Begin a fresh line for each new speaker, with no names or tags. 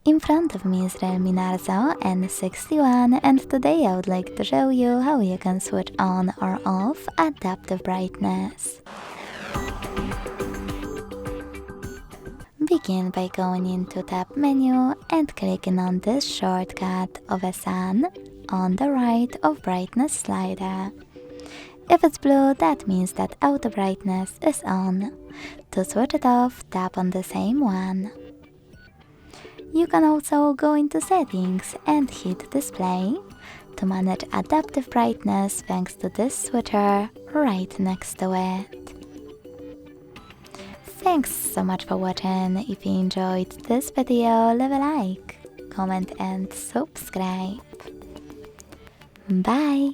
In front of me is Realme Narzo N61, and today I would like to show you how you can switch on or off adaptive brightness. Begin by going into Tab menu and clicking on this shortcut of a sun on the right of brightness slider. If it's blue, that means that auto brightness is on. To switch it off, tap on the same one. You can also go into settings and hit display to manage adaptive brightness thanks to this switcher right next to it. Thanks so much for watching. If you enjoyed this video, leave a like, comment and subscribe. Bye!